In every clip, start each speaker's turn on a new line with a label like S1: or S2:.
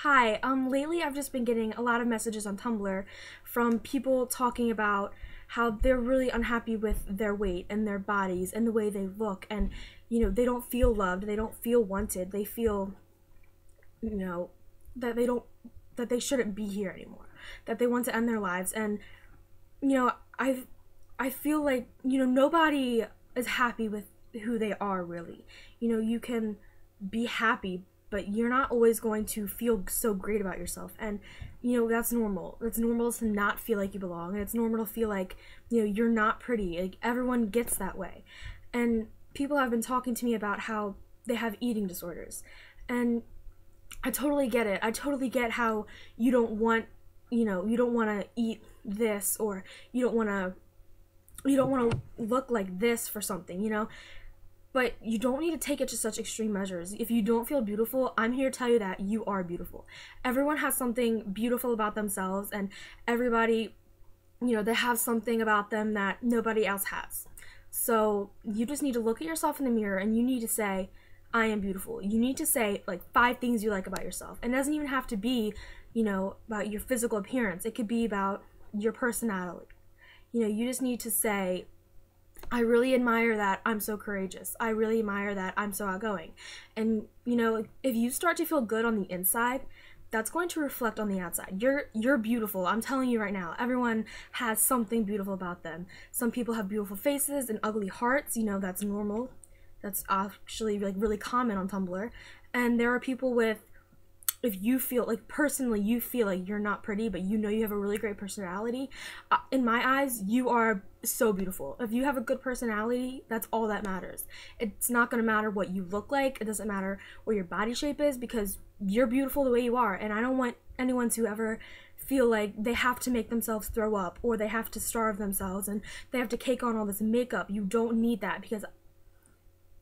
S1: Hi, lately I've just been getting a lot of messages on Tumblr from people talking about how they're really unhappy with their weight and their bodies and the way they look, and they don't feel loved, they don't feel wanted, they feel, you know, that they don't that they shouldn't be here anymore, that they want to end their lives. And you know, I feel like, nobody is happy with who they are, really. You can be happy, but you're not always going to feel so great about yourself. And that's normal. It's normal to not feel like you belong, and it's normal to feel like, you're not pretty. Like, everyone gets that way. And people have been talking to me about how they have eating disorders. And I totally get it. I totally get how you don't want to eat this, or you don't want to look like this for something, but you don't need to take it to such extreme measures. If you don't feel beautiful, I'm here to tell you that you are beautiful. Everyone has something beautiful about themselves, and everybody, they have something about them that nobody else has. So you just need to look at yourself in the mirror, and you need to say, I am beautiful. You need to say like 5 things you like about yourself. And it doesn't even have to be, about your physical appearance. It could be about your personality. You just need to say, I really admire that I'm so courageous. I really admire that I'm so outgoing. And, if you start to feel good on the inside, that's going to reflect on the outside. You're beautiful. I'm telling you right now. Everyone has something beautiful about them. Some people have beautiful faces and ugly hearts. That's normal. That's actually like really common on Tumblr. And there are people with, if you feel like, personally, you feel like you're not pretty, but you have a really great personality, in my eyes, you are so beautiful. If you have a good personality, that's all that matters. It's not going to matter what you look like. It doesn't matter what your body shape is, because you're beautiful the way you are. And I don't want anyone to ever feel like they have to make themselves throw up, or they have to starve themselves, and they have to cake on all this makeup. You don't need that, because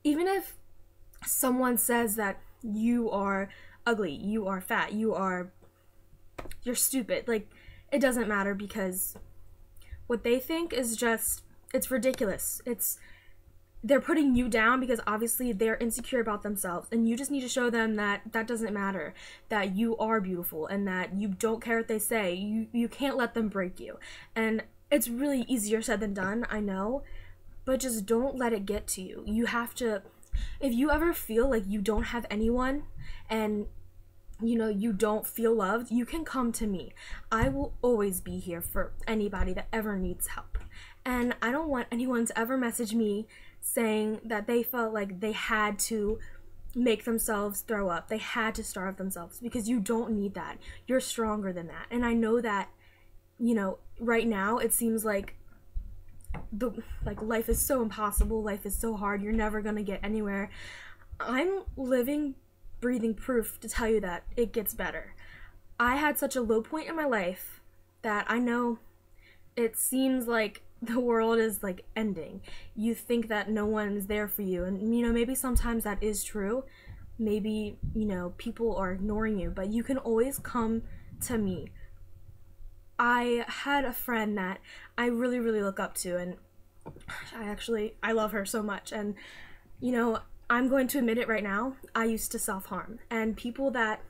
S1: even if someone says that you are ugly, you are fat, you're stupid, like, it doesn't matter, because what they think is just, it's ridiculous. They're putting you down because obviously they're insecure about themselves, and you just need to show them that that doesn't matter, that you are beautiful, and that you don't care what they say. You can't let them break you. And it's really easier said than done, I know, but just don't let it get to you. You have to, if you ever feel like you don't have anyone, and you don't feel loved, you can come to me. I will always be here for anybody that ever needs help. And I don't want anyone to ever message me saying that they felt like they had to make themselves throw up, they had to starve themselves, because you don't need that. You're stronger than that. And I know that, right now it seems like life is so impossible, life is so hard, you're never gonna get anywhere. I'm living, breathing proof to tell you that it gets better. I had such a low point in my life that I know it seems like the world is like ending. You think that no one's there for you, and maybe sometimes that is true. Maybe people are ignoring you, but you can always come to me. I had a friend that I really, really look up to, and I love her so much. And I'm going to admit it right now, I used to self-harm. And people that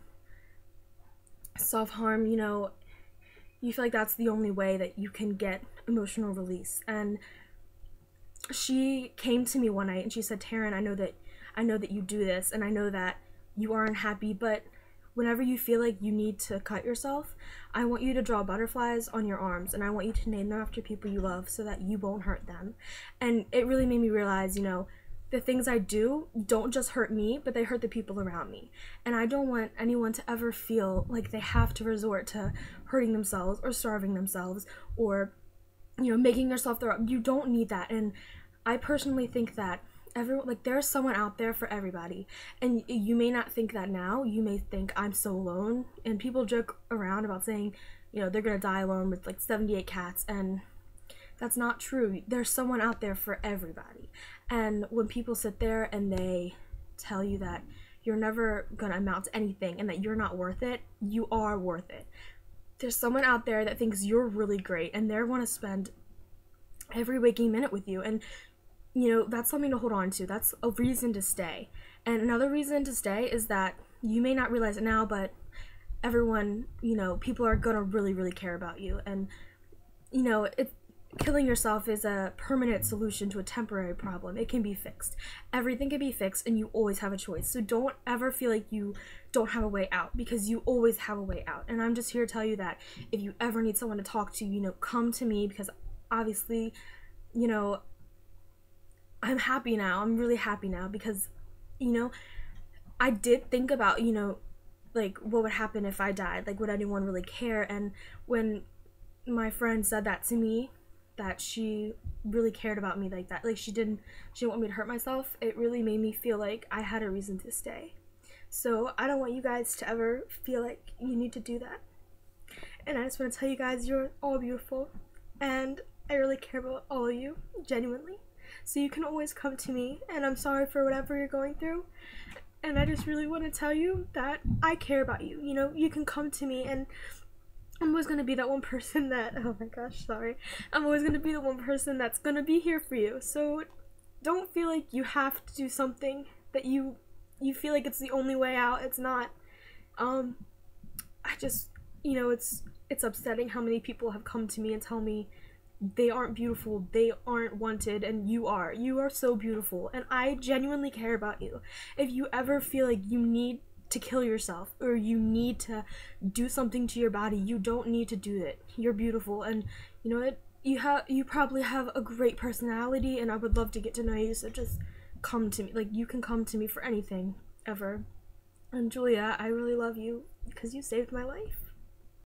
S1: self-harm, you feel like that's the only way that you can get emotional release. And she came to me one night and she said, Taryn, I know that you do this, and I know that you are unhappy, but whenever you feel like you need to cut yourself, I want you to draw butterflies on your arms, and I want you to name them after people you love so that you won't hurt them. And it really made me realize, the things I do don't just hurt me, but they hurt the people around me. And I don't want anyone to ever feel like they have to resort to hurting themselves or starving themselves, or, making yourself throw up. You don't need that. And I personally think that there's someone out there for everybody. And you may not think that now. You may think I'm so alone. And people joke around about saying, they're gonna die alone with like 78 cats, and that's not true. There's someone out there for everybody. And when people sit there and they tell you that you're never gonna amount to anything and that you're not worth it, you are worth it. There's someone out there that thinks you're really great, and they want to spend every waking minute with you. And that's something to hold on to. That's a reason to stay. And another reason to stay is that you may not realize it now, but everyone, people are gonna really, really care about you. And, killing yourself is a permanent solution to a temporary problem. It can be fixed. Everything can be fixed, and you always have a choice. So don't ever feel like you don't have a way out, because you always have a way out. And I'm just here to tell you that if you ever need someone to talk to, come to me, because obviously, I'm happy now. I'm really happy now because, I did think about, like, what would happen if I died? Like, would anyone really care? And when my friend said that to me, that she really cared about me like that, like she didn't want me to hurt myself, it really made me feel like I had a reason to stay. So I don't want you guys to ever feel like you need to do that. And I just want to tell you guys, you're all beautiful, and I really care about all of you, genuinely. So you can always come to me, and I'm sorry for whatever you're going through. And I just really want to tell you that I care about you. You can come to me, and I'm always going to be that one person that, oh my gosh, sorry. I'm always going to be the one person that's going to be here for you. So don't feel like you have to do something that you feel like it's the only way out. It's not. I just, it's upsetting how many people have come to me and tell me they aren't beautiful, they aren't wanted, and you are. You are so beautiful, and I genuinely care about you. If you ever feel like you need to kill yourself or you need to do something to your body, you don't need to do it. You're beautiful, and you know what? You probably have a great personality, and I would love to get to know you. So just come to me. Like, you can come to me for anything ever. And Julia, I really love you because you saved my life.